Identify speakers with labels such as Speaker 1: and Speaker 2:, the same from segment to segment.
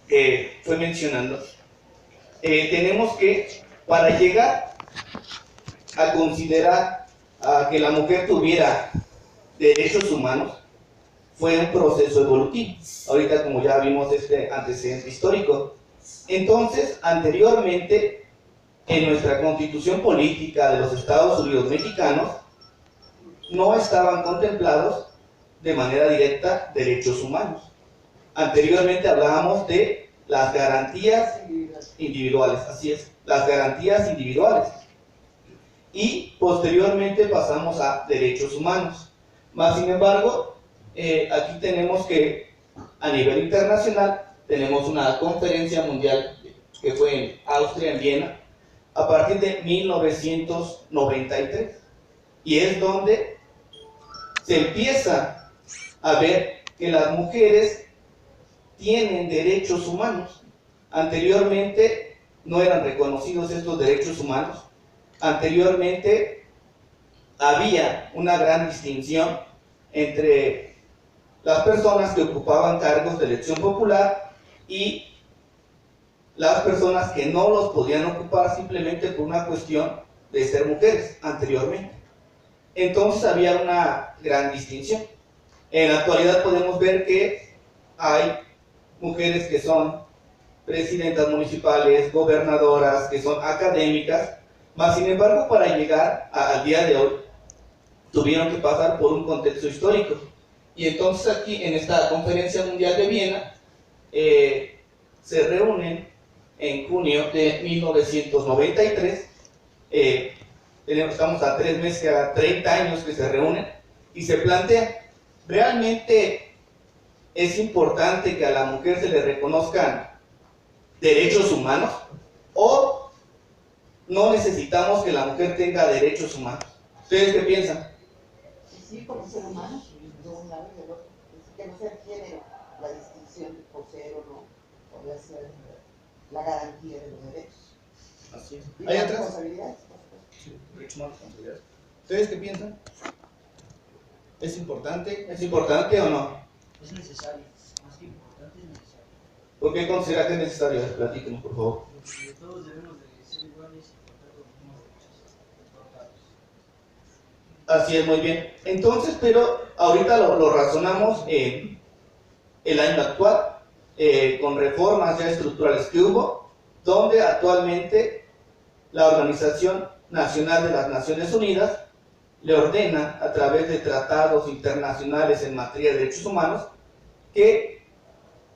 Speaker 1: fue mencionando, tenemos que, para llegar a considerar que la mujer tuviera derechos humanos, fue un proceso evolutivo. Ahorita, como ya vimos este antecedente histórico. Entonces, anteriormente, en nuestra constitución política de los Estados Unidos mexicanos, no estaban contemplados de manera directa derechos humanos. Anteriormente hablábamos de las garantías individuales, así es, las garantías individuales. Y posteriormente pasamos a derechos humanos. Más sin embargo, aquí tenemos que, a nivel internacional, tenemos una conferencia mundial que fue en Austria, en Viena, a partir de 1993. Y es donde se empieza a ver que las mujeres tienen derechos humanos. Anteriormente no eran reconocidos estos derechos humanos. Anteriormente había una gran distinción entre las personas que ocupaban cargos de elección popular y las personas que no los podían ocupar simplemente por una cuestión de ser mujeres anteriormente. Entonces había una gran distinción. En la actualidad podemos ver que hay mujeres que son presidentas municipales, gobernadoras, que son académicas, mas sin embargo para llegar al día de hoy tuvieron que pasar por un contexto histórico. Y entonces aquí en esta conferencia mundial de Viena se reúnen en junio de 1993, estamos a 3 meses, a 30 años que se reúnen, y se plantea, ¿realmente es importante que a la mujer se le reconozcan derechos humanos? ¿O no necesitamos que la mujer tenga derechos humanos? ¿Ustedes qué piensan?
Speaker 2: Sí, como ser humano, de un lado y del otro. Que no sea género la distinción de por ser o no, podría ser la garantía de los derechos.
Speaker 1: Así es.
Speaker 2: ¿Y
Speaker 1: ¿Hay
Speaker 2: las
Speaker 1: otras?
Speaker 2: responsabilidades?
Speaker 1: Sí, derechos humanos, responsabilidades. ¿Ustedes qué piensan? ¿Es importante? ¿Es importante o no?
Speaker 3: Es necesario, más que importante, es necesario.
Speaker 1: ¿Por qué considera que es necesario? Platíquenos, por favor.
Speaker 3: Porque todos debemos de ser iguales y contar con los mismos derechos en todos lados.
Speaker 1: Así es, muy bien. Entonces, pero ahorita lo razonamos en el año actual, con reformas ya estructurales que hubo, donde actualmente la Organización Nacional de las Naciones Unidas le ordena, a través de tratados internacionales en materia de derechos humanos, que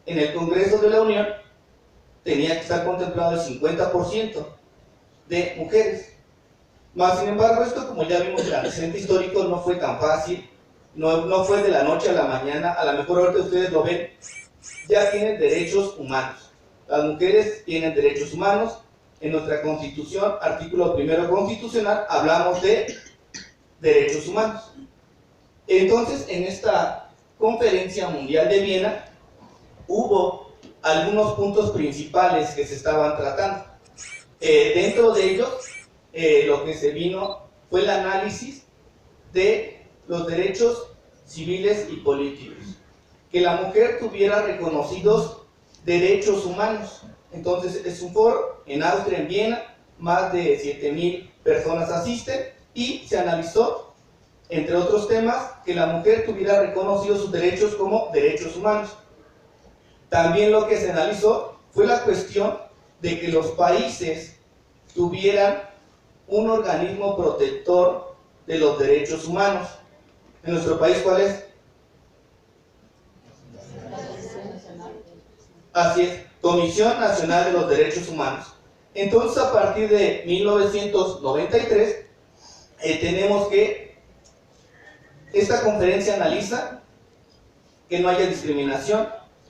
Speaker 1: en el Congreso de la Unión tenía que estar contemplado el 50% de mujeres. Más sin embargo, esto, como ya vimos en el antecedente histórico, no fue tan fácil, no fue de la noche a la mañana. A lo mejor ahorita ustedes lo ven, ya tienen derechos humanos. Las mujeres tienen derechos humanos. En nuestra Constitución, artículo 1 constitucional, hablamos de derechos humanos. Entonces, en esta conferencia mundial de Viena, hubo algunos puntos principales que se estaban tratando. Dentro de ellos, lo que se vino fue el análisis de los derechos civiles y políticos. Que la mujer tuviera reconocidos derechos humanos. Entonces, es un foro en Austria, en Viena, más de 7,000 personas asisten, y se analizó, entre otros temas, que la mujer tuviera reconocidos sus derechos como derechos humanos. También lo que se analizó fue la cuestión de que los países tuvieran un organismo protector de los derechos humanos. En nuestro país, ¿cuál es? Así es, Comisión Nacional de los Derechos Humanos. Entonces, a partir de 1993, tenemos que esta conferencia analiza que no haya discriminación,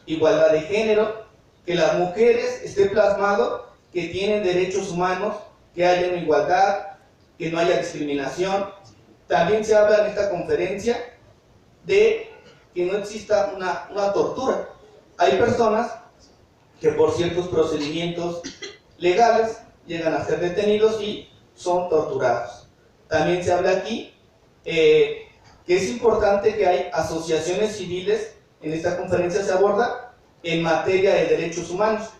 Speaker 1: igualdad de género, que las mujeres esté plasmado que tienen derechos humanos, que haya una igualdad, que no haya discriminación. También se habla en esta conferencia de que no exista una tortura. Hay personas que por ciertos procedimientos legales llegan a ser detenidos y son torturados. También se habla aquí que es importante que hay asociaciones civiles. En esta conferencia se aborda en materia de derechos humanos.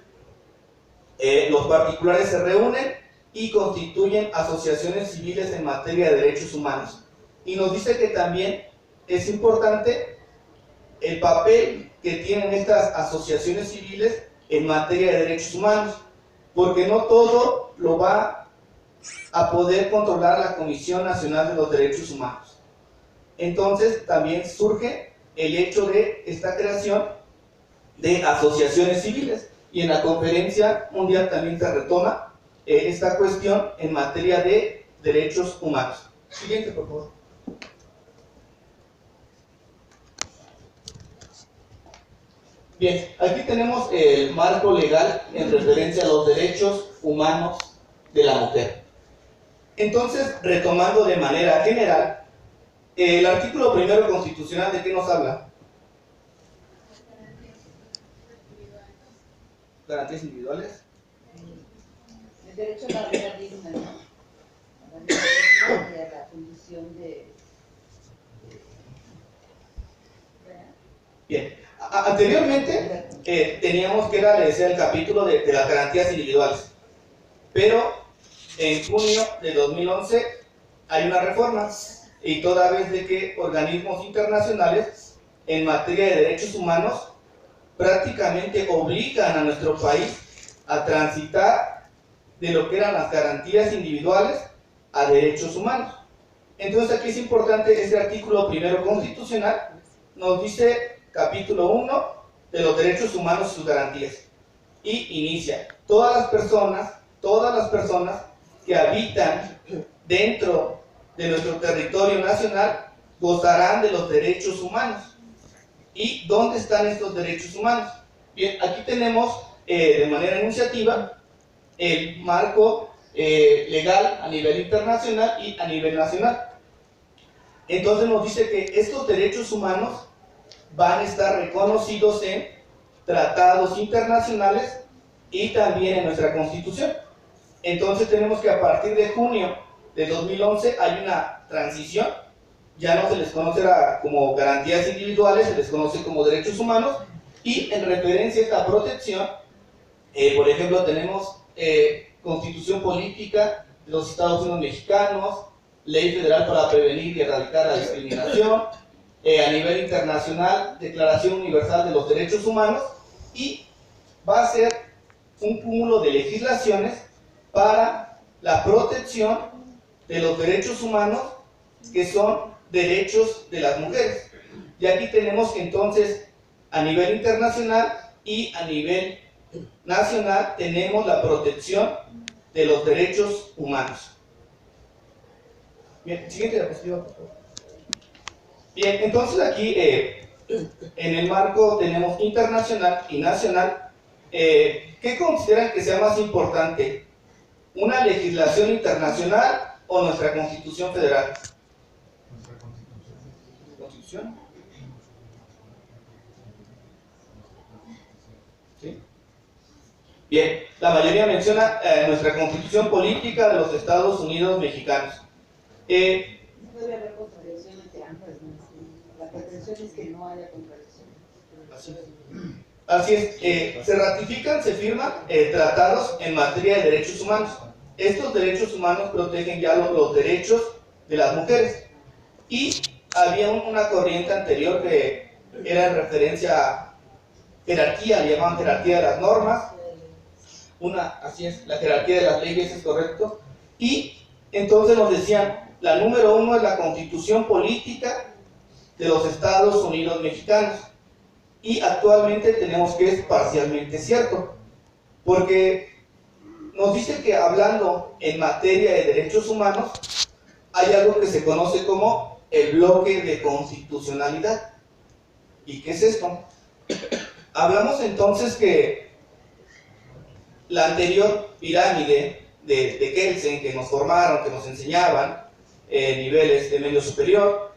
Speaker 1: Los particulares se reúnen y constituyen asociaciones civiles en materia de derechos humanos. Y nos dice que también es importante el papel que tienen estas asociaciones civiles en materia de derechos humanos, porque no todo lo va a poder controlar la Comisión Nacional de los Derechos Humanos. Entonces también surge el hecho de esta creación de asociaciones civiles, y en la conferencia mundial también se retoma esta cuestión en materia de derechos humanos. Siguiente, por favor. Bien, aquí tenemos el marco legal en referencia a los derechos humanos de la mujer. Entonces, retomando de manera general, el artículo primero constitucional, ¿de qué nos habla? Garantías individuales.
Speaker 2: El derecho a la vida digna, ¿no? A la vida digna y a la condición de...
Speaker 1: Bien, anteriormente teníamos que era, le decía, el capítulo de las garantías individuales, pero en junio de 2011 hay una reforma, y toda vez de que organismos internacionales en materia de derechos humanos prácticamente obligan a nuestro país a transitar de lo que eran las garantías individuales a derechos humanos. Entonces aquí es importante este artículo primero constitucional, nos dice capítulo 1 de los derechos humanos y sus garantías, y inicia: todas las personas que habitan dentro de nuestro territorio nacional gozarán de los derechos humanos. ¿Y dónde están estos derechos humanos? Bien, aquí tenemos de manera enunciativa el marco legal a nivel internacional y a nivel nacional. Entonces nos dice que estos derechos humanos van a estar reconocidos en tratados internacionales y también en nuestra Constitución. Entonces tenemos que a partir de junio de 2011 hay una transición, ya no se les conoce como garantías individuales, se les conoce como derechos humanos, y en referencia a esta protección, por ejemplo, tenemos Constitución Política de los Estados Unidos Mexicanos, Ley Federal para Prevenir y Erradicar la Discriminación, a nivel internacional, Declaración Universal de los Derechos Humanos, y va a ser un cúmulo de legislaciones para la protección de los derechos humanos, que son derechos de las mujeres. Y aquí tenemos que entonces a nivel internacional y a nivel nacional tenemos la protección de los derechos humanos. Bien, siguiente diapositiva, por favor. Bien, entonces aquí en el marco tenemos internacional y nacional. ¿Qué consideran que sea más importante? ¿Una legislación internacional o nuestra Constitución Federal?
Speaker 4: Nuestra Constitución.
Speaker 1: ¿Constitución? ¿Sí? Bien, la mayoría menciona nuestra Constitución Política de los Estados Unidos Mexicanos.
Speaker 2: Debe haber contradicción entre ambas, ¿no? La pretensión es que no haya contradicción.
Speaker 1: Así es, se ratifican, se firman tratados en materia de derechos humanos. Estos derechos humanos protegen ya los derechos de las mujeres. Y había una corriente anterior que era en referencia a jerarquía, le llamaban jerarquía de las normas. Así es, la jerarquía de las leyes, es correcto. Y entonces nos decían, la número 1 es la Constitución Política de los Estados Unidos Mexicanos. Y actualmente tenemos que es parcialmente cierto, porque nos dice que hablando en materia de derechos humanos, hay algo que se conoce como el bloque de constitucionalidad. ¿Y qué es esto? Hablamos entonces que la anterior pirámide de Kelsen, que nos formaron, que nos enseñaban, niveles de medio superior,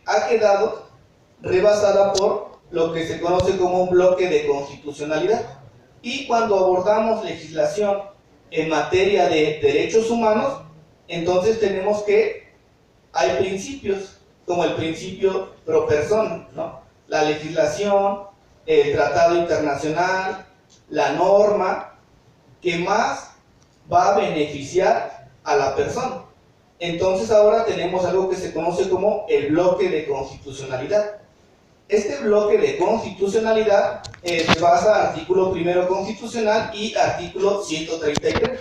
Speaker 1: ha quedado rebasada por lo que se conoce como un bloque de constitucionalidad. Y cuando abordamos legislación en materia de derechos humanos, entonces tenemos que hay principios, como el principio pro persona, ¿no? La legislación el tratado internacional, la norma que más va a beneficiar a la persona. Entonces ahora tenemos algo que se conoce como el bloque de constitucionalidad. Este bloque de constitucionalidad se basa en artículo primero constitucional y artículo 133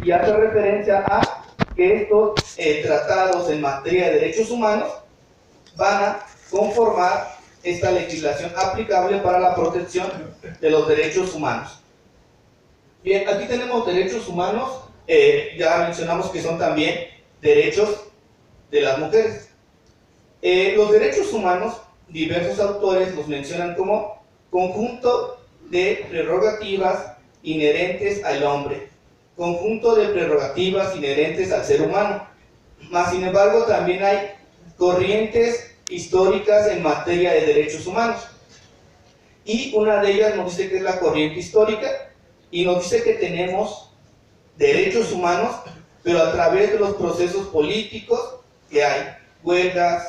Speaker 1: y hace referencia a que estos tratados en materia de derechos humanos van a conformar esta legislación aplicable para la protección de los derechos humanos. Bien, aquí tenemos derechos humanos, ya mencionamos que son también derechos de las mujeres. Los derechos humanos, diversos autores los mencionan como conjunto de prerrogativas inherentes al hombre, conjunto de prerrogativas inherentes al ser humano. Mas, sin embargo, también hay corrientes históricas en materia de derechos humanos. Y una de ellas nos dice que es la corriente histórica y nos dice que tenemos derechos humanos, pero a través de los procesos políticos que hay huelgas,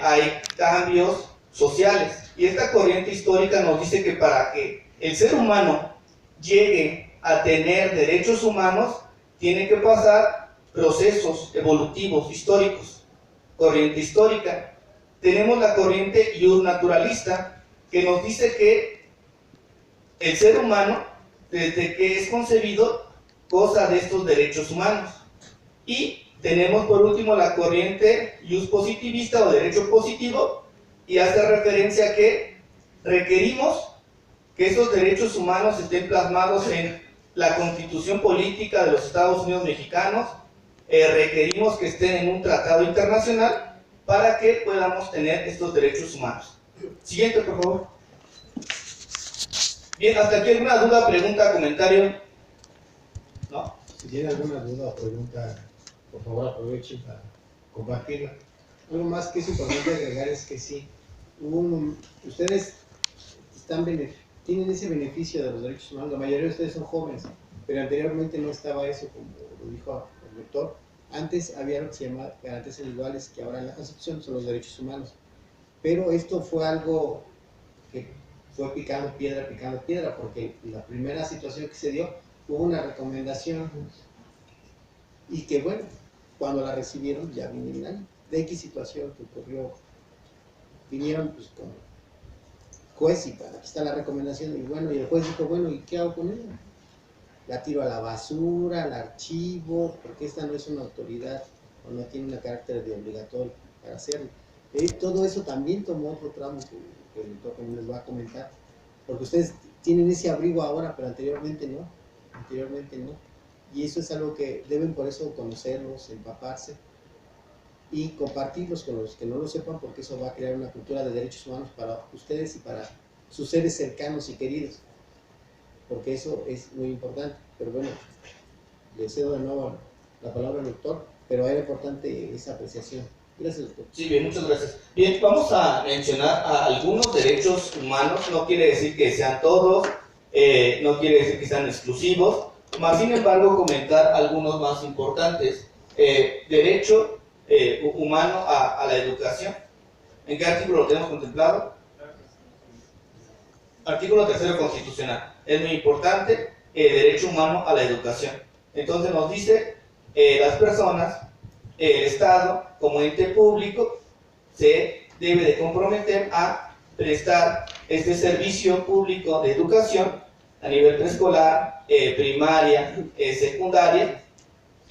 Speaker 1: hay cambios sociales. Y esta corriente histórica nos dice que para que el ser humano llegue a tener derechos humanos, tiene que pasar procesos evolutivos históricos. Corriente histórica. Tenemos la corriente naturalista, que nos dice que el ser humano, desde que es concebido, goza de estos derechos humanos. Y tenemos por último la corriente positivista o derecho positivo, y hace referencia a que requerimos que esos derechos humanos estén plasmados en la Constitución Política de los Estados Unidos Mexicanos, requerimos que estén en un tratado internacional para que podamos tener estos derechos humanos. Siguiente, por favor. Bien, hasta aquí alguna duda, pregunta, comentario. ¿No?
Speaker 5: Si tiene alguna duda o pregunta, por favor aprovechen para compartirla. Algo más que es importante agregar es que sí, ustedes tienen ese beneficio de los derechos humanos. La mayoría de ustedes son jóvenes, pero anteriormente no estaba eso, como lo dijo el doctor. Antes había lo que se llama garantías individuales, que ahora en la Constitución son los derechos humanos. Pero esto fue algo que fue picando piedra, porque la primera situación que se dio hubo una recomendación y que bueno, cuando la recibieron ya vinieron de X situación que ocurrió, vinieron pues con juez y aquí está la recomendación, y bueno, y el juez dijo, bueno, ¿y qué hago con ella? La tiro a la basura, la archivo, porque esta no es una autoridad o no tiene un carácter de obligatorio para hacerlo. Todo eso también tomó otro tramo que el doctor les va a comentar, porque ustedes tienen ese abrigo ahora, pero anteriormente no, y eso es algo que deben por eso conocerlos, empaparse y compartirlos con los que no lo sepan, porque eso va a crear una cultura de derechos humanos para ustedes y para sus seres cercanos y queridos, porque eso es muy importante. Pero bueno, le cedo de nuevo la palabra al doctor, pero era importante esa apreciación. Gracias, doctor.
Speaker 1: Sí, bien, muchas gracias. Bien, vamos a mencionar a algunos derechos humanos, no quiere decir que sean todos, no quiere decir que sean exclusivos, más sin embargo comentar algunos más importantes. Derecho humano a la educación. ¿En qué artículo lo tenemos contemplado? Artículo 3 constitucional. Es muy importante el derecho humano a la educación. Entonces nos dice las personas, el Estado como ente público se debe de comprometer a prestar este servicio público de educación a nivel preescolar, primaria, secundaria,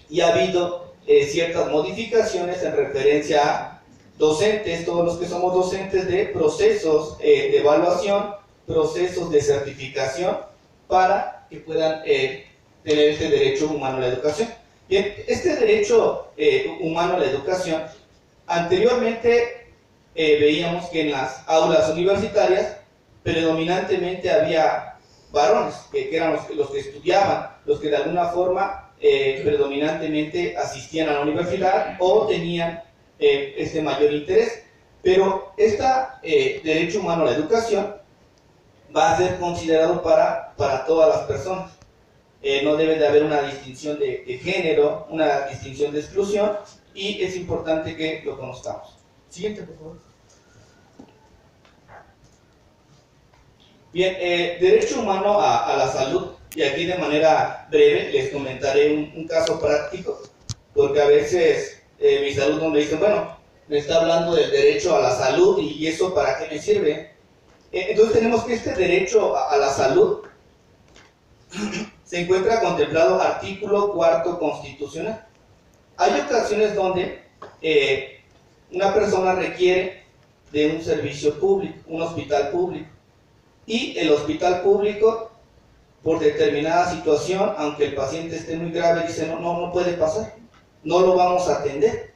Speaker 1: y ha habido ciertas modificaciones en referencia a docentes, todos los que somos docentes, de procesos de evaluación, procesos de certificación para que puedan tener este derecho humano a la educación. Bien, este derecho humano a la educación, anteriormente veíamos que en las aulas universitarias predominantemente había varones, que eran los que estudiaban, los que de alguna forma predominantemente asistían a la universidad o tenían este mayor interés. Pero este derecho humano a la educación va a ser considerado para todas las personas. No debe de haber una distinción de género, una distinción de exclusión, y es importante que lo conozcamos. Siguiente, por favor. Bien, derecho humano a la salud, y aquí de manera breve les comentaré un caso práctico, porque a veces mis alumnos me dicen, bueno, me está hablando del derecho a la salud y eso para qué me sirve. Entonces tenemos que este derecho a la salud se encuentra contemplado artículo 4 constitucional. Hay ocasiones donde una persona requiere de un servicio público, un hospital público, y el hospital público, por determinada situación, aunque el paciente esté muy grave, dice, no puede pasar, no lo vamos a atender.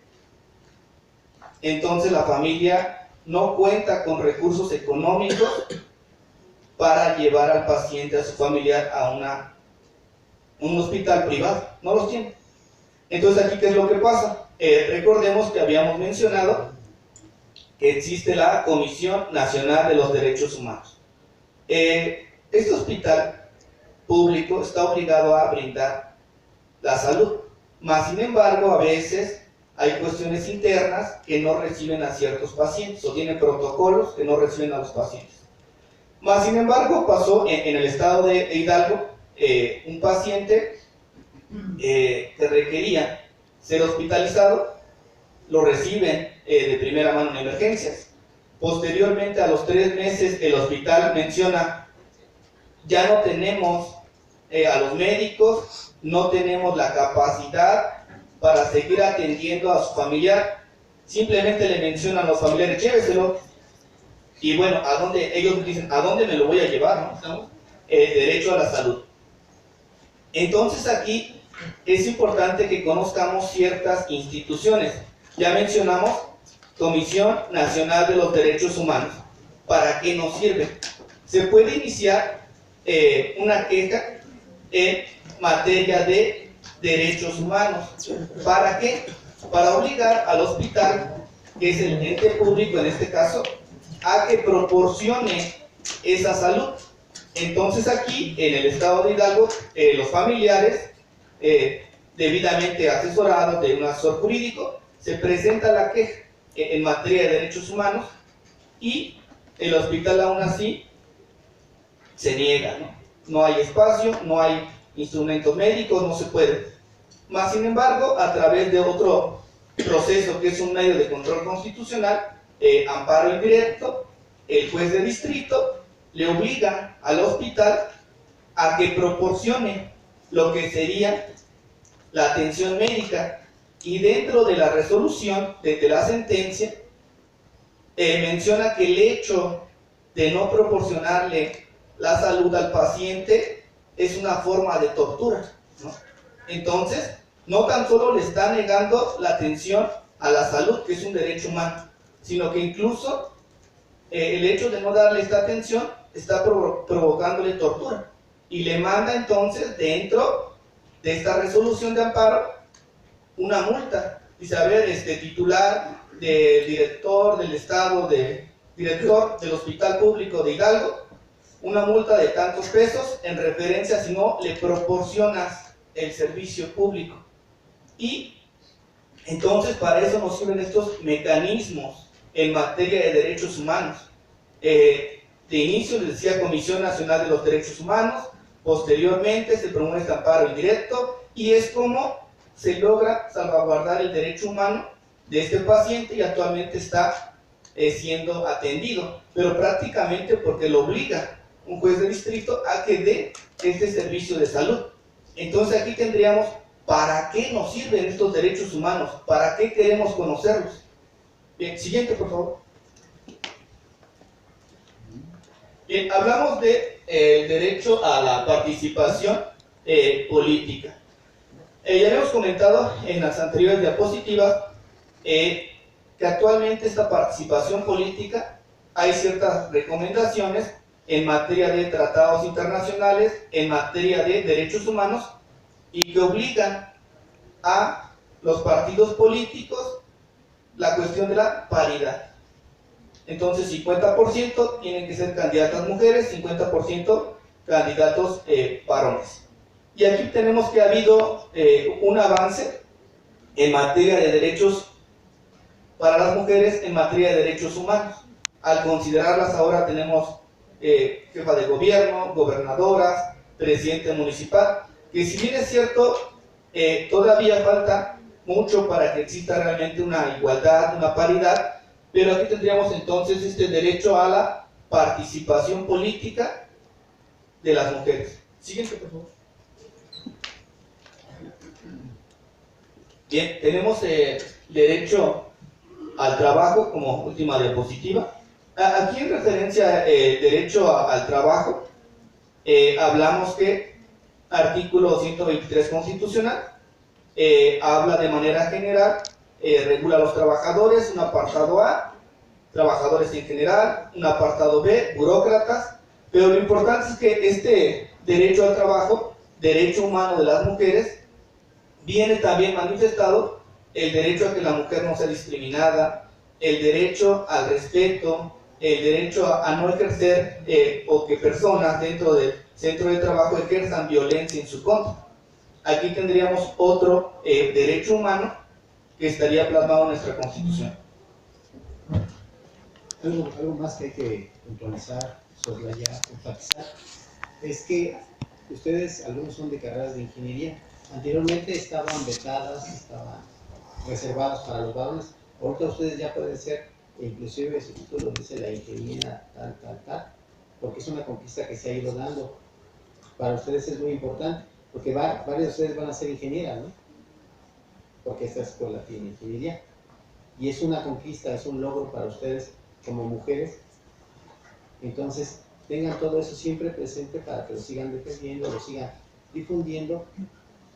Speaker 1: Entonces la familia no cuenta con recursos económicos para llevar al paciente, a su familiar, a un hospital privado, no los tiene. Entonces aquí, ¿qué es lo que pasa? Recordemos que habíamos mencionado que existe la Comisión Nacional de los Derechos Humanos. Este hospital público está obligado a brindar la salud, mas sin embargo a veces hay cuestiones internas que no reciben a ciertos pacientes o tienen protocolos que no reciben a los pacientes. Mas sin embargo pasó en el estado de Hidalgo un paciente que requería ser hospitalizado, lo reciben de primera mano en emergencias. Posteriormente, a los 3 meses, el hospital menciona, ya no tenemos a los médicos, no tenemos la capacidad para seguir atendiendo a su familiar. Simplemente le mencionan a los familiares, lléveselo. Y bueno, ¿a dónde? Ellos dicen, ¿a dónde me lo voy a llevar? ¿No? Derecho a la salud. Entonces aquí es importante que conozcamos ciertas instituciones. Ya mencionamos Comisión Nacional de los Derechos Humanos. ¿Para qué nos sirve? Se puede iniciar una queja en materia de derechos humanos. ¿Para qué? Para obligar al hospital, que es el ente público en este caso, a que proporcione esa salud. Entonces aquí, en el estado de Hidalgo, los familiares, debidamente asesorados de un asesor jurídico, se presenta la queja en materia de derechos humanos y el hospital aún así se niega, ¿no? No hay espacio, no hay instrumentos médicos, no se puede. Mas sin embargo, a través de otro proceso que es un medio de control constitucional, amparo indirecto, el juez de distrito le obliga al hospital a que proporcione lo que sería la atención médica, y dentro de la resolución de la sentencia menciona que el hecho de no proporcionarle la salud al paciente es una forma de tortura, ¿no? Entonces, no tan solo le está negando la atención a la salud, que es un derecho humano, sino que incluso el hecho de no darle esta atención está provocándole tortura, y le manda entonces dentro de esta resolución de amparo una multa. Dice, a ver, titular del director del estado, director del hospital público de Hidalgo, una multa de tantos pesos en referencia si no le proporcionas el servicio público. Y entonces para eso nos sirven estos mecanismos en materia de derechos humanos. De inicio les decía Comisión Nacional de los Derechos Humanos, posteriormente se promueve este amparo indirecto, y es como se logra salvaguardar el derecho humano de este paciente, y actualmente está siendo atendido, pero prácticamente porque lo obliga un juez de distrito a que dé este servicio de salud. Entonces aquí tendríamos, ¿para qué nos sirven estos derechos humanos? ¿Para qué queremos conocerlos? Bien, siguiente por favor. Bien, hablamos de derecho a la participación política. Ya habíamos comentado en las anteriores diapositivas que actualmente esta participación política hay ciertas recomendaciones en materia de tratados internacionales, en materia de derechos humanos, y que obligan a los partidos políticos la cuestión de la paridad. Entonces 50% tienen que ser candidatas mujeres, 50% candidatos varones. Y aquí tenemos que ha habido un avance en materia de derechos para las mujeres, en materia de derechos humanos. Al considerarlas ahora tenemos jefa de gobierno, gobernadoras, presidente municipal, que si bien es cierto, todavía falta mucho para que exista realmente una igualdad, una paridad, pero aquí tendríamos entonces este derecho a la participación política de las mujeres. Siguiente, por favor. Bien, tenemos derecho al trabajo como última diapositiva. Aquí en referencia derecho al trabajo, hablamos que artículo 123 constitucional habla de manera general, regula a los trabajadores, un apartado A, trabajadores en general, un apartado B, burócratas, pero lo importante es que este derecho al trabajo, derecho humano de las mujeres, viene también manifestado el derecho a que la mujer no sea discriminada, el derecho al respeto, el derecho a no ejercer o que personas dentro del centro de trabajo ejerzan violencia en su contra. Aquí tendríamos otro derecho humano que estaría plasmado en nuestra Constitución.
Speaker 5: Algo más que hay que puntualizar, subrayar, enfatizar, es que ustedes, algunos son de carreras de ingeniería, anteriormente estaban vetadas, estaban reservadas para los varones, ahorita ustedes ya pueden ser, inclusive su título dice la ingeniería tal, porque es una conquista que se ha ido dando. Para ustedes es muy importante, porque varios de ustedes van a ser ingenieras, ¿no? Porque esta escuela tiene ingeniería. Y es una conquista, es un logro para ustedes como mujeres. Entonces, tengan todo eso siempre presente para que lo sigan defendiendo, lo sigan difundiendo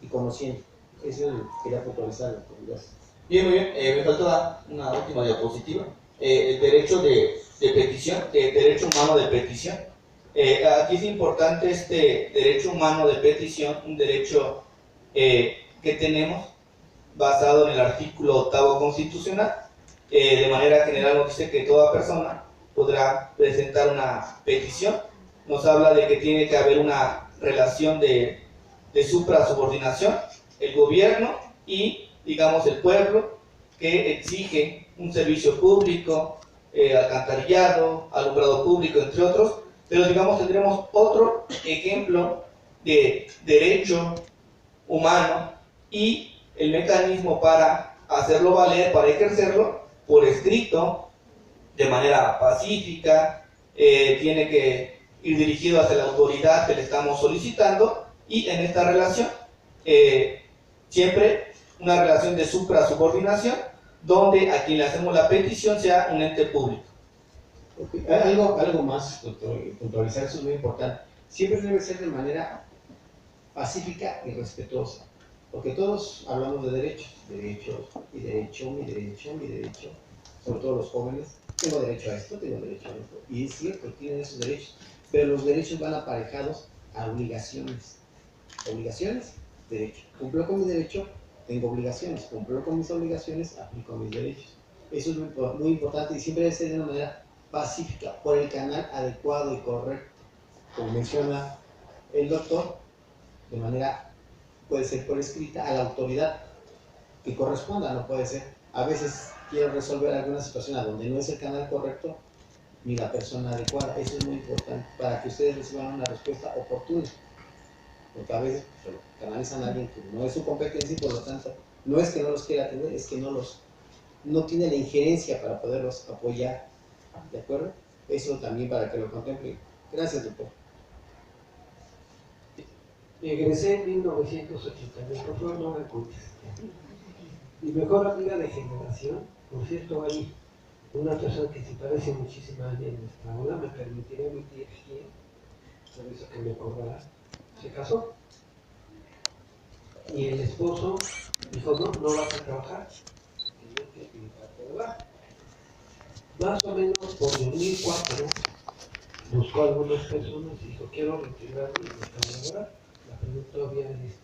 Speaker 5: y conociendo. Eso es lo que quería puntualizar.
Speaker 1: Bien, muy bien. Me falta una última diapositiva. El derecho de petición, el derecho humano de petición. Aquí es importante este derecho humano de petición, un derecho que tenemos basado en el artículo 8º constitucional. De manera general nos dice que toda persona podrá presentar una petición. Nos habla de que tiene que haber una relación de supra-subordinación, el gobierno y, digamos, el pueblo, que exige un servicio público, alcantarillado, alumbrado público, entre otros. Pero, digamos, tendremos otro ejemplo de derecho humano y el mecanismo para hacerlo valer, para ejercerlo por escrito, de manera pacífica, tiene que ir dirigido hacia la autoridad que le estamos solicitando, y en esta relación siempre una relación de supra-subordinación, donde a quien le hacemos la petición sea un ente público.
Speaker 5: Okay. Algo más, doctor, puntualizar, eso es muy importante. Siempre debe ser de manera pacífica y respetuosa, porque todos hablamos de derechos, mi derecho, sobre todo los jóvenes. Tengo derecho a esto, tengo derecho a esto, y es cierto, tienen esos derechos, pero los derechos van aparejados a obligaciones. Obligaciones, derecho. Cumplo con mi derecho, tengo obligaciones. Cumplo con mis obligaciones, aplico mis derechos. Eso es muy importante y siempre debe ser de una manera pacífica, por el canal adecuado y correcto. Como menciona el doctor, de manera, puede ser por escrita, a la autoridad que corresponda, no puede ser. A veces quiero resolver alguna situación a donde no es el canal correcto ni la persona adecuada. Eso es muy importante para que ustedes reciban una respuesta oportuna. Porque a veces pues, canalizan a alguien que no es su competencia y por lo tanto no es que no los quiera atender, es que no tiene la injerencia para poderlos apoyar. ¿De acuerdo? Eso también para que lo contemplen. Gracias, doctor.
Speaker 6: Egresé en 1989, por favor no me escuches. Mi mejor amiga de generación, por cierto, hay una persona que se parece muchísimo a mí en nuestra aula, me permitiría emitir quién, por eso que me cobrará, se casó. Y el esposo dijo, no vas a trabajar, tenía que pedir parte de baja. Más o menos por 2004 buscó a algunas personas y dijo, quiero retirarme de esta laboral. La pregunta obvia es,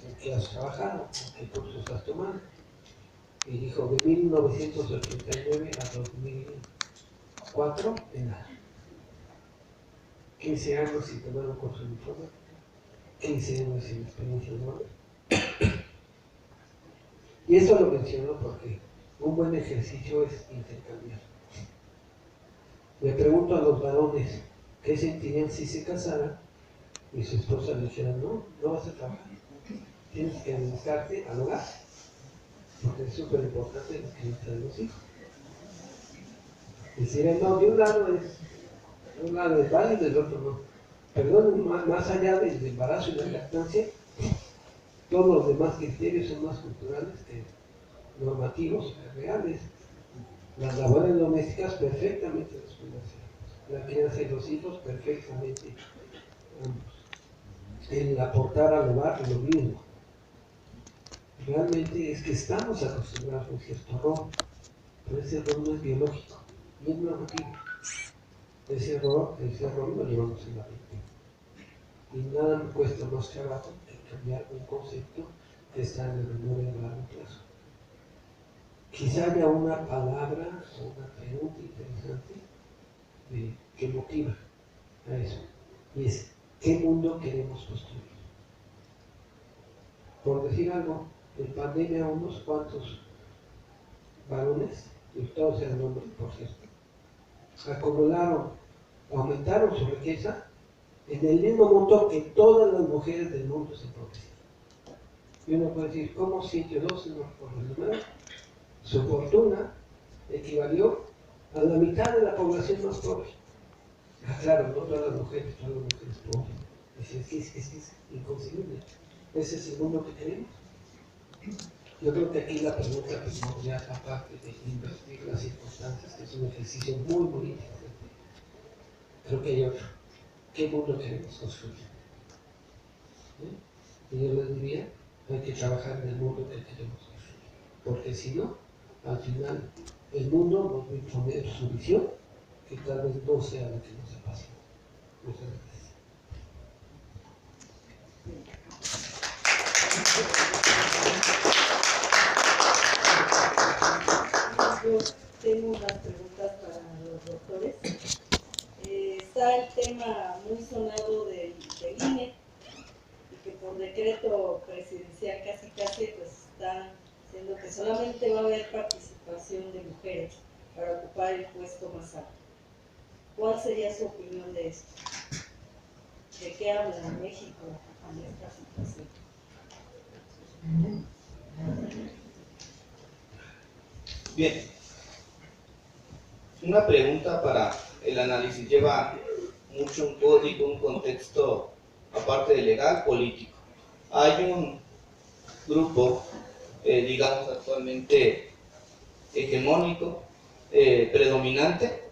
Speaker 6: ¿en qué has trabajado? ¿Qué curso estás tomando? Y dijo, de 1989 a 2004, en nada. 15 años sin tomar un curso de informática, 15 años sin experiencia laboral. Y esto lo menciono porque un buen ejercicio es intercambiar. Le pregunto a los varones, ¿Qué sentirían si se casara y su esposa le dijera, no, no vas a trabajar, tienes que dedicarte al hogar? Porque es súper importante la crianza de los hijos. Decir, no, de un lado es válido, del otro no. Perdón, más allá del embarazo y la lactancia, todos los demás criterios son más culturales que normativos, reales. Las labores domésticas perfectamente las pueden hacer. La crianza de los hijos perfectamente ambos. El aportar al hogar lo mismo. Realmente es que estamos acostumbrados a un cierto rol, pero ese rol no es biológico, ni es normativo. Ese rol lo llevamos en la mente. Y nada me cuesta más trabajo que cambiar un concepto que está en la memoria a largo plazo. Quizá haya una palabra o una pregunta interesante que motiva a eso. Y es, ¿qué mundo queremos construir? Por decir algo, en pandemia unos cuantos varones, y todos eran hombres, por cierto, aumentaron su riqueza en el mismo monto que todas las mujeres del mundo se empobrecieron. Y uno puede decir, ¿cómo 7 o 12 no por el número? Su fortuna equivalió a la mitad de la población más pobre. Claro, no todas las mujeres pobres. Es inconcebible. ¿Ese es el mundo que queremos? Yo creo que aquí la pregunta primordial, aparte de invertir las circunstancias, que es un ejercicio muy, muy interesante, creo que hay otro. ¿Qué mundo queremos construir? Y yo les diría, hay que trabajar en el mundo que queremos construir. Porque si no, al final, el mundo nos va a imponer su visión, que tal vez no sea la que nos apasiona. Muchas gracias.
Speaker 7: Yo tengo unas preguntas para los doctores. Está el tema muy sonado del INE, y que por decreto presidencial casi pues está diciendo que solamente va a haber participación de mujeres para ocupar el puesto más alto. ¿Cuál sería su opinión de esto? ¿De qué habla México en esta situación?
Speaker 1: Bien, una pregunta para el análisis. Lleva mucho un código, un contexto, aparte de legal, político. Hay un grupo, digamos actualmente hegemónico, predominante,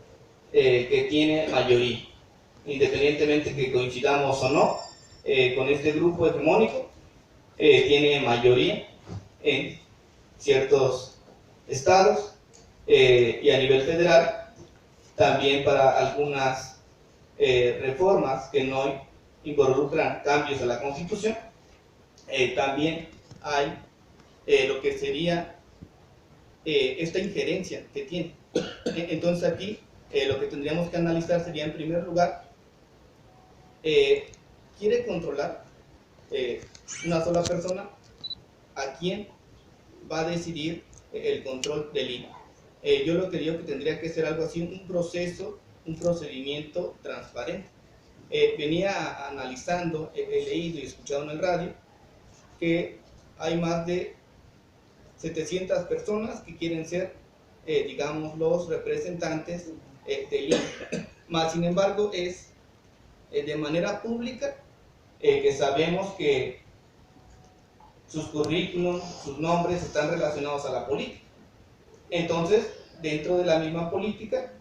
Speaker 1: que tiene mayoría, independientemente que coincidamos o no con este grupo hegemónico, tiene mayoría en ciertos estados y a nivel federal, también para algunas reformas que no involucran cambios a la Constitución. También hay lo que sería esta injerencia que tiene. Entonces aquí lo que tendríamos que analizar sería, en primer lugar, ¿quiere controlar una sola persona? ¿A quién va a decidir el control del INE? Yo lo que digo que tendría que ser algo así, un proceso, un procedimiento transparente. Venía analizando, he leído y escuchado en el radio que hay más de 700 personas que quieren ser, digamos, los representantes del INE. Más sin embargo, es de manera pública, que sabemos que sus currículums, sus nombres están relacionados a la política. Entonces, dentro de la misma política,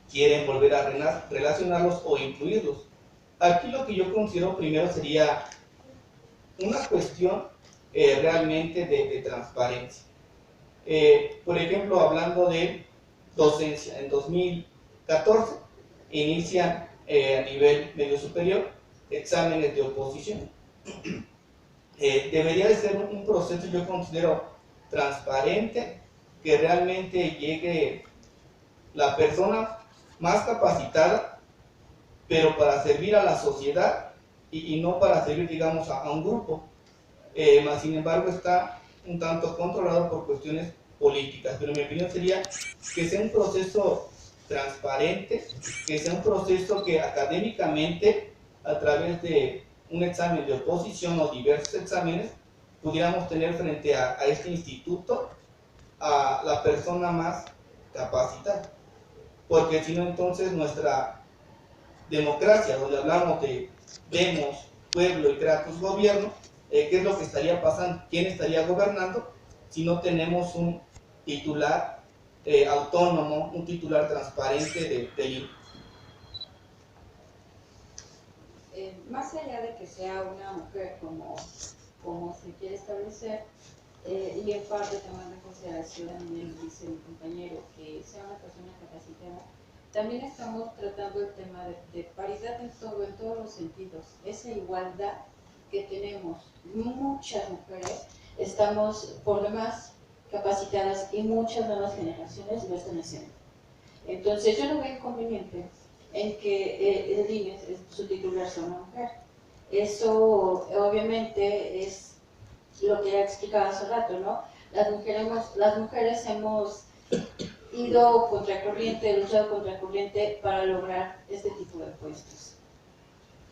Speaker 1: quieren volver a relacionarlos o incluirlos. Aquí lo que yo considero primero sería una cuestión realmente de transparencia. Por ejemplo, hablando de docencia, en 2014 inician a nivel medio superior exámenes de oposición. Debería de ser un proceso, yo considero, transparente, que realmente llegue la persona más capacitada, pero para servir a la sociedad y no para servir, digamos, a un grupo. Más sin embargo, está un tanto controlado por cuestiones políticas, pero mi opinión sería que sea un proceso transparente, que sea un proceso que académicamente, a través de un examen de oposición o diversos exámenes, pudiéramos tener frente a este instituto a la persona más capacitada. Porque si no, entonces nuestra democracia, donde hablamos de demos, pueblo y creatus gobierno, ¿qué es lo que estaría pasando? ¿Quién estaría gobernando si no tenemos un titular autónomo, un titular transparente del INE?
Speaker 7: Más allá de que sea una mujer como se quiere establecer, y en parte tomando en consideración, dice mi compañero, que sea una persona capacitada, también estamos tratando el tema de paridad en todos los sentidos, esa igualdad que tenemos. Muchas mujeres estamos por demás capacitadas y muchas nuevas generaciones lo están haciendo. Entonces yo no veo inconveniente en que el INE, su titular, sea una mujer. Eso obviamente es lo que ya explicaba hace rato, ¿no? Las mujeres hemos ido contracorriente, luchado contracorriente para lograr este tipo de puestos,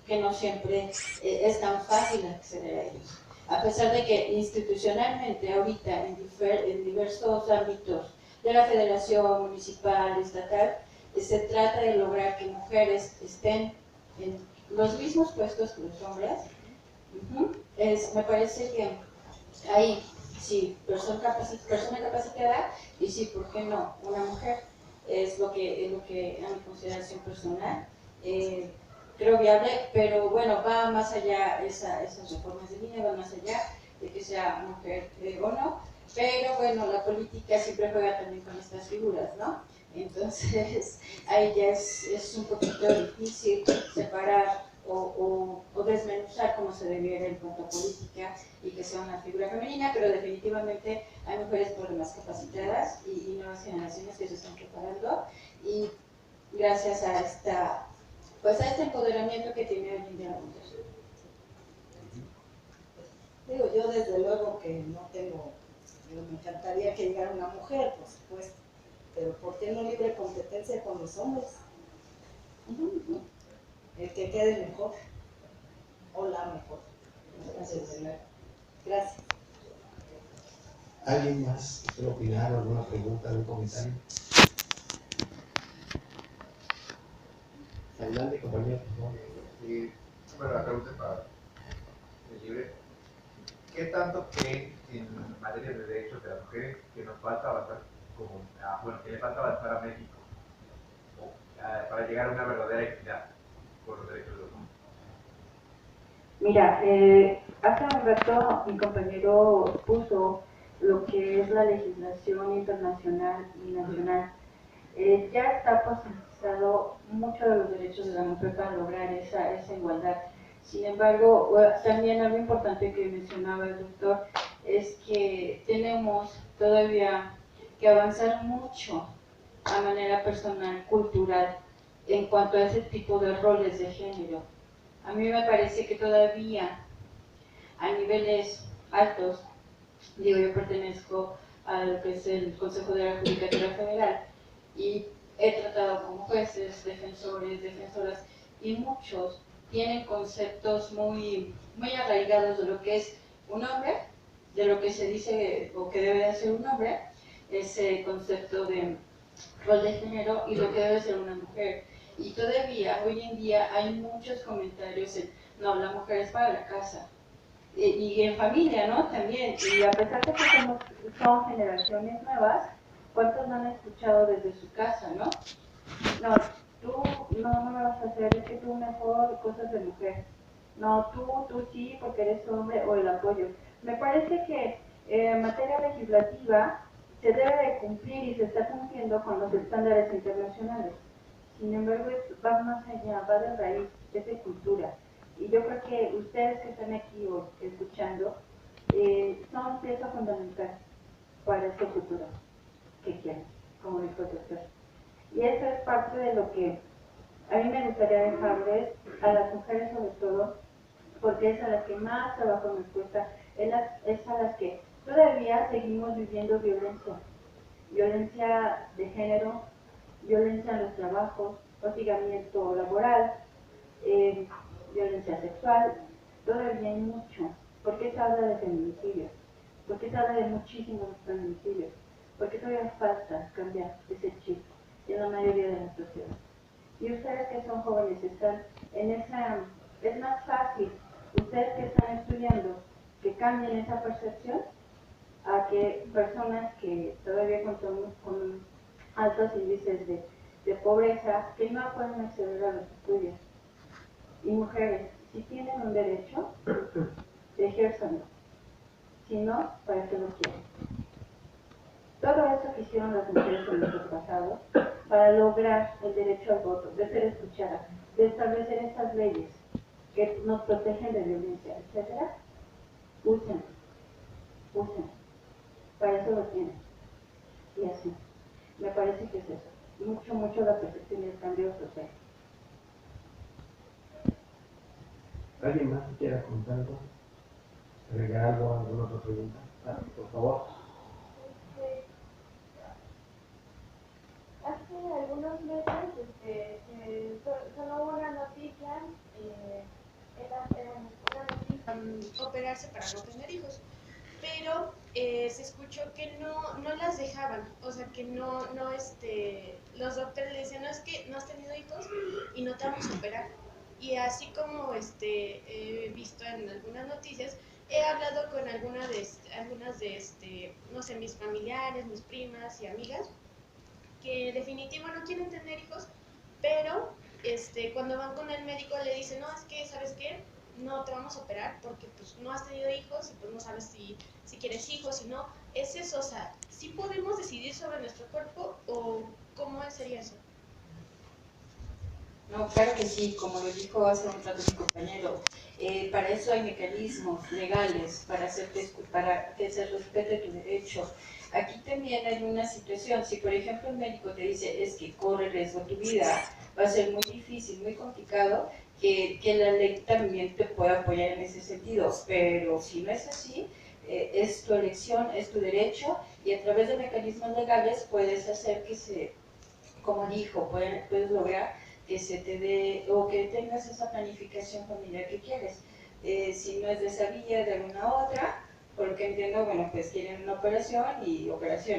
Speaker 7: que no siempre es tan fácil acceder a ellos. A pesar de que institucionalmente ahorita en diversos ámbitos de la federación municipal, estatal, se trata de lograr que mujeres estén en los mismos puestos que los hombres. Me parece que ahí sí, persona capacitada, y sí, ¿por qué no? Una mujer es lo que a mi consideración personal creo viable, pero bueno, va más allá, esas reformas de línea van más allá de que sea mujer o no, pero bueno, la política siempre juega también con estas figuras, ¿no? Entonces ahí ya es un poquito difícil separar o desmenuzar cómo se debiera en cuanto a política y que sea una figura femenina, pero definitivamente hay mujeres por demás capacitadas y nuevas generaciones que se están preparando, y gracias a este empoderamiento que tiene hoy en día la mujer.
Speaker 8: Digo, yo desde luego que no tengo, me encantaría que llegara una mujer, por supuesto, pero ¿por qué no libre competencia con los hombres? El que quede mejor, o la mejor. Gracias.
Speaker 5: ¿Alguien más quiere opinar o alguna pregunta, algún comentario? Adelante, compañero, por favor.
Speaker 4: Bueno, la pregunta es para el libre. ¿Qué tanto creen en materia de derechos de las mujeres que nos falta avanzar que le falta avanzar a México para llegar a una verdadera equidad por los derechos de los hombres?
Speaker 9: Mira, hace un rato mi compañero puso lo que es la legislación internacional y nacional. Ya está posibilitado mucho de los derechos de la mujer para lograr esa igualdad. Sin embargo, también algo importante que mencionaba el doctor es que tenemos todavía que avanzar mucho a manera personal, cultural, en cuanto a ese tipo de roles de género. A mí me parece que todavía a niveles altos, digo, yo pertenezco a lo que es el Consejo de la Judicatura Federal y he tratado con jueces, defensores, defensoras, y muchos tienen conceptos muy arraigados de lo que es un hombre, de lo que se dice o que debe de ser un hombre, ese concepto de rol de género, y lo que debe ser una mujer. Y todavía, hoy en día, hay muchos comentarios en, no, la mujer es para la casa. Y en familia, ¿no? También. Y a pesar de que son generaciones nuevas, ¿cuántos no han escuchado desde su casa, no? No, tú no me vas a hacer, es que tú mejor cosas de mujer. No, tú sí, porque eres hombre, o el apoyo. Me parece que en materia legislativa se debe de cumplir y se está cumpliendo con los estándares internacionales. Sin embargo, va más allá, va de raíz, es de cultura. Y yo creo que ustedes que están aquí o escuchando son pieza fundamental para este futuro que quieren, como dijo el doctor. Y eso es parte de lo que a mí me gustaría dejarles a las mujeres sobre todo, porque es a las que más trabajo nos cuesta, es a las que todavía seguimos viviendo violencia de género, violencia en los trabajos, hostigamiento laboral, violencia sexual, todavía hay mucho. ¿Por qué se habla de feminicidios? ¿Por qué se habla de muchísimos feminicidios? Porque todavía falta cambiar ese chip en la mayoría de la sociedad. Y ustedes que son jóvenes están en esa, es más fácil, ustedes que están estudiando, que cambien esa percepción a que personas que todavía con altos índices de pobreza, que no pueden acceder a los estudios. Y mujeres, si tienen un derecho, ejérzanlo. Si no, ¿para qué lo quieren? Todo eso que hicieron las mujeres en nuestro pasado para lograr el derecho al voto, de ser escuchadas, de establecer estas leyes que nos protegen de violencia, etc., úsenlo. Para eso lo tienen. Y así. Me parece que es eso. Mucho la percepción y el cambio social.
Speaker 6: ¿Alguien más que quiera comentar algo? ¿Agregar algo, alguna otra pregunta? Por favor.
Speaker 10: Hace algunos meses solo hubo una noticia, operarse para no tener hijos, pero se escuchó que no las dejaban, o sea que los doctores le decían, no, es que no has tenido hijos y no te vamos a operar. Y así como he visto en algunas noticias, he hablado con algunas de no sé, mis familiares, mis primas y amigas, que definitivo no quieren tener hijos, pero cuando van con el médico le dicen, no, es que, ¿sabes qué? No te vamos a operar porque pues no has tenido hijos y pues no sabes si quieres hijos, si no. Es eso, o sea, ¿sí podemos decidir sobre nuestro cuerpo o cómo sería eso?
Speaker 8: No, claro que sí, como lo dijo hace un rato mi compañero, para eso hay mecanismos legales, para que se respete tu derecho. Aquí también hay una situación, si por ejemplo un médico te dice es que corre riesgo tu vida, va a ser muy difícil, muy complicado que la ley también te pueda apoyar en ese sentido, pero si no es así, es tu elección, es tu derecho y a través de mecanismos legales puedes hacer que se, como dijo, puedes lograr que se te dé o que tengas esa planificación familiar que quieres. Si no es de esa vía, de alguna otra, por lo que entiendo, bueno, pues quieren una operación,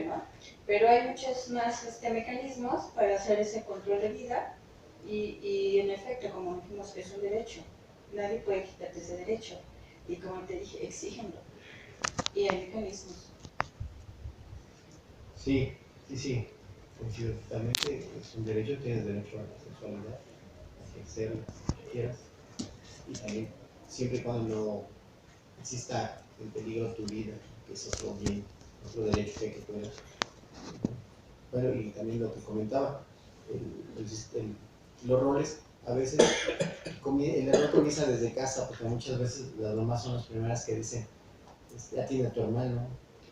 Speaker 8: ¿no? Pero hay muchos más mecanismos para hacer ese control de vida y en efecto, como dijimos, es un derecho. Nadie puede quitarte ese derecho. Y como te dije, exígenlo. Y hay mecanismos.
Speaker 5: Sí. Coincido totalmente. Es un derecho, tienes derecho a la sexualidad, a ejercer lo que quieras. Y también, siempre y cuando no exista en peligro tu vida, que es otro bien, otro derecho que puedas. Bueno, y también lo que comentaba, los roles, a veces el error comienza desde casa, porque muchas veces las mamás son las primeras que dicen, atiende a tu hermano,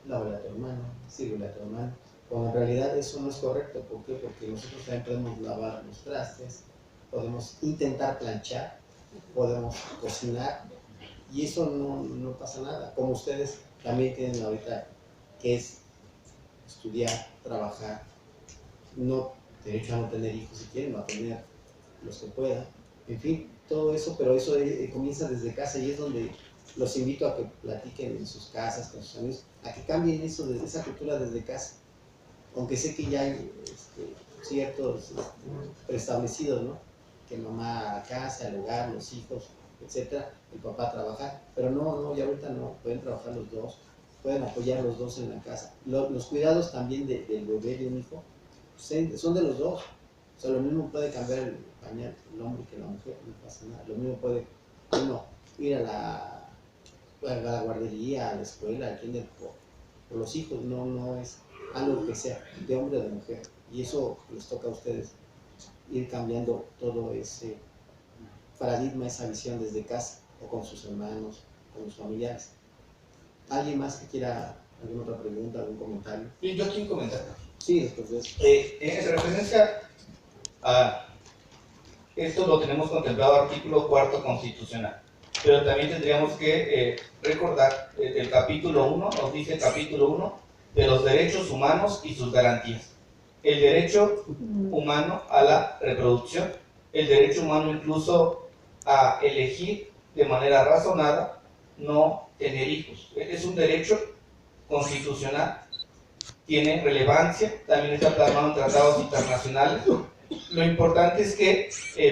Speaker 5: lávale a tu hermano, sírvele a tu hermano, cuando en realidad eso no es correcto. ¿Por qué? Porque nosotros también podemos lavar los trastes, podemos intentar planchar, podemos cocinar, y eso no pasa nada. Como ustedes también tienen ahorita, que es estudiar, trabajar, no derecho a no tener hijos si quieren, o a tener los que puedan, en fin, todo eso, pero eso comienza desde casa y es donde los invito a que platiquen en sus casas, con sus amigos, a que cambien eso, esa cultura desde casa, aunque sé que ya hay ciertos preestablecidos, ¿no? Que mamá a casa, el hogar, los hijos, etcétera, el papá a trabajar, pero no, ya ahorita no, pueden trabajar los dos, pueden apoyar los dos en la casa. Los cuidados también del bebé, de un hijo, son de los dos. O sea, lo mismo puede cambiar el pañal el hombre que la mujer, no pasa nada. Lo mismo puede uno ir a la guardería, a la escuela, al kinder por los hijos, no es algo que sea de hombre o de mujer. Y eso les toca a ustedes, ir cambiando todo ese paradigma, esa visión desde casa, o con sus hermanos, con los familiares. ¿Alguien más que quiera alguna otra pregunta, algún comentario?
Speaker 1: Bien, yo quiero un comentario.
Speaker 5: Sí, después de eso.
Speaker 1: En referencia a esto lo tenemos contemplado artículo 4 constitucional, pero también tendríamos que recordar el capítulo 1, nos dice el capítulo 1 de los derechos humanos y sus garantías. el derecho humano a la reproducción, el derecho humano incluso a elegir de manera razonada no tener hijos. Es un derecho constitucional, tiene relevancia, también está plasmado en tratados internacionales. Lo importante es que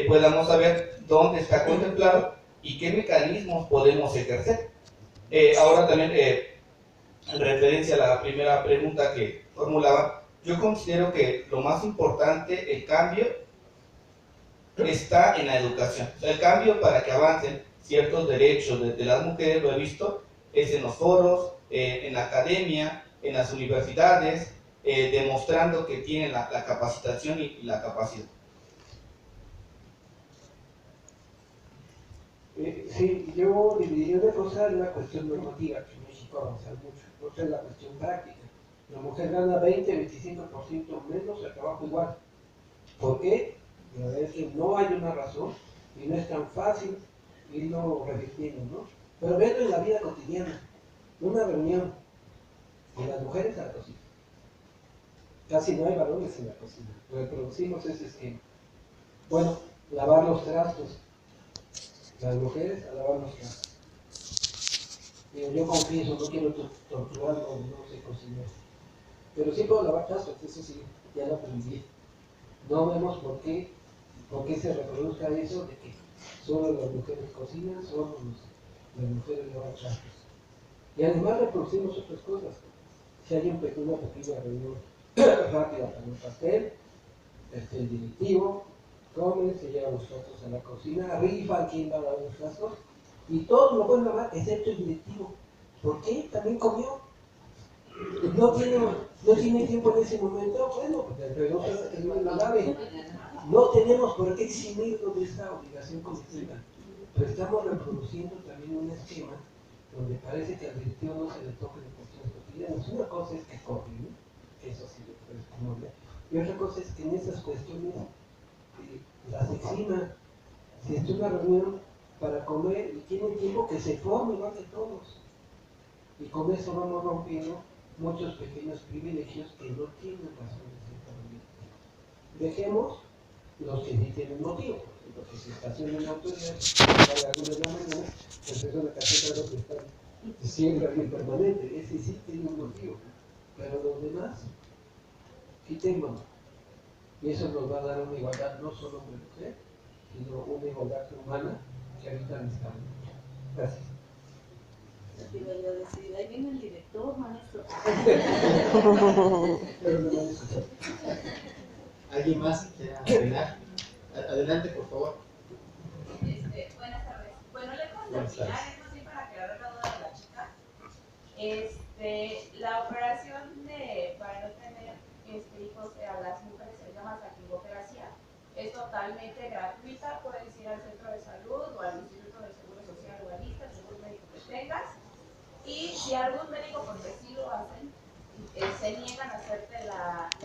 Speaker 1: podamos saber dónde está contemplado y qué mecanismos podemos ejercer. Ahora también, en referencia a la primera pregunta que formulaba, yo considero que lo más importante, el cambio, está en la educación. O sea, el cambio para que avancen ciertos derechos de las mujeres, lo he visto, es en los foros, en la academia, en las universidades, demostrando que tienen la capacitación y la capacidad.
Speaker 6: Sí, yo dividiría una cosa en la cuestión normativa, que en México avanza mucho. Otra es la cuestión práctica. La mujer gana 20-25% menos el trabajo igual. ¿Por qué? La verdad es que no hay una razón y no es tan fácil irlo revirtiendo, ¿no? Pero verlo en la vida cotidiana. Una reunión con las mujeres a la cocina. Casi no hay varones en la cocina. Reproducimos ese esquema. Bueno, lavar los trastos. Las mujeres a lavar los trastos. Yo confieso, no quiero torturar o no sé cocinar. Pero sí puedo lavar trastos, eso sí, ya lo aprendí. No vemos por qué se reproduzca eso de que solo las mujeres cocinan, solo las mujeres lavan trastos. Y además reproducimos otras cosas. Si hay una pequeña reunión rápida para un pastel, el directivo come, se lleva los trastos a la cocina, rifa quién va a lavar los trastos, y todos lo pueden lavar, excepto el directivo. ¿Por qué? También comió. No tiene tiempo en ese momento, bueno, pues pero no la lave. No tenemos por qué eximirlo de esta obligación colectiva, pero estamos reproduciendo también un esquema donde parece que al directivo no se le toca en cuestiones cotidianas. Una cosa es que corre, ¿no? Eso sí lo puedes conocer. Y otra cosa es que en esas cuestiones las exima. Si es una reunión para comer y tienen tiempo, que se forme igual que todos. Y con eso vamos rompiendo muchos pequeños privilegios que no tienen razón de ser para. Dejemos los que sí tienen motivo. Por ejemplo, que se estacionen en autoridades, hay algunas de la mañana, pues eso es la caseta de los que están siempre aquí permanente. Ese sí tiene un motivo. Pero los demás, quitémoslo. Y eso nos va a dar una igualdad no solo de mujer, sino una igualdad humana que ahorita necesitamos. Gracias.
Speaker 7: Iba a decir, ahí viene el director, maestro.
Speaker 6: Pero no van a escuchar.
Speaker 5: ¿Alguien más quiera opinar? Adelante, por favor.
Speaker 11: Buenas tardes. Bueno, lejos de opinar, esto sí para aclarar la duda de la chica. La operación para no tener hijos a las mujeres se llama saquiboperasia. Es totalmente gratuita, puedes ir al centro de salud o al Instituto del Seguro Social o al ISSSTE, el seguro médico que tengas. Y si algún médico, porque sí lo hacen, se niegan a hacerte la